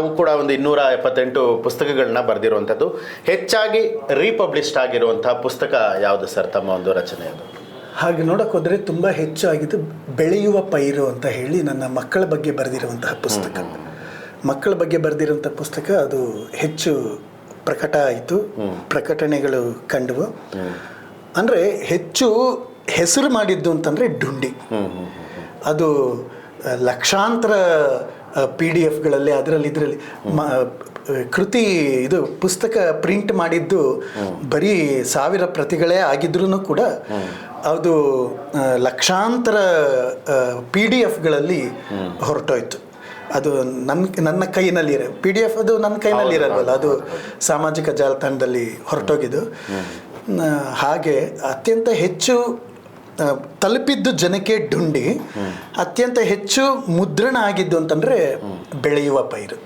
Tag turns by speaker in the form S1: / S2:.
S1: ತಾವು ಕೂಡ ಒಂದು 278 ಪುಸ್ತಕಗಳನ್ನ ಬರೆದಿರುವಂಥದ್ದು. ಹೆಚ್ಚಾಗಿ ರೀಪಬ್ಲಿಷ್ಡ್ ಆಗಿರುವಂತಹ ಪುಸ್ತಕ ಯಾವುದು ಸರ್ ತಮ್ಮ ಒಂದು ರಚನೆ? ಅದು
S2: ಹಾಗೆ ನೋಡೋಕೆ ಹೋದರೆ ತುಂಬ ಹೆಚ್ಚು ಆಗಿದ್ದು ಬೆಳೆಯುವ ಪೈರು ಅಂತ ಹೇಳಿ ನನ್ನ ಮಕ್ಕಳ ಬಗ್ಗೆ ಬರೆದಿರುವಂತಹ ಪುಸ್ತಕ. ಮಕ್ಕಳ ಬಗ್ಗೆ ಬರೆದಿರುವಂಥ ಪುಸ್ತಕ ಅದು ಹೆಚ್ಚು ಪ್ರಕಟ ಆಯಿತು, ಪ್ರಕಟಣೆಗಳು ಕಂಡವು. ಅಂದರೆ ಹೆಚ್ಚು ಹೆಸರು ಮಾಡಿದ್ದು ಅಂತಂದರೆ ಡುಂಡಿ. ಅದು ಲಕ್ಷಾಂತರ PDF ಅದರಲ್ಲಿ ಇದರಲ್ಲಿ ಕೃತಿ ಇದು ಪುಸ್ತಕ ಪ್ರಿಂಟ್ ಮಾಡಿದ್ದು ಬರೀ 1000 ಪ್ರತಿಗಳೇ ಆಗಿದ್ರೂ ಕೂಡ ಅದು ಲಕ್ಷಾಂತರ PDF ಹೊರಟೋಯ್ತು. ಅದು ನನ್ನ ಕೈನಲ್ಲಿ PDF ಅದು ನನ್ನ ಕೈನಲ್ಲಿ ಇರಲ್ವಲ್ಲ, ಅದು ಸಾಮಾಜಿಕ ಜಾಲತಾಣದಲ್ಲಿ ಹೊರಟೋಗಿದ್ದು. ಹಾಗೆ ಅತ್ಯಂತ ಹೆಚ್ಚು ತಲುಪಿದ್ದು ಜನಕ್ಕೆ ಡುಂಡಿ, ಅತ್ಯಂತ ಹೆಚ್ಚು ಮುದ್ರಣ ಆಗಿದ್ದು ಅಂತಂದರೆ ಬೆಳೆಯುವ ಪೈರು.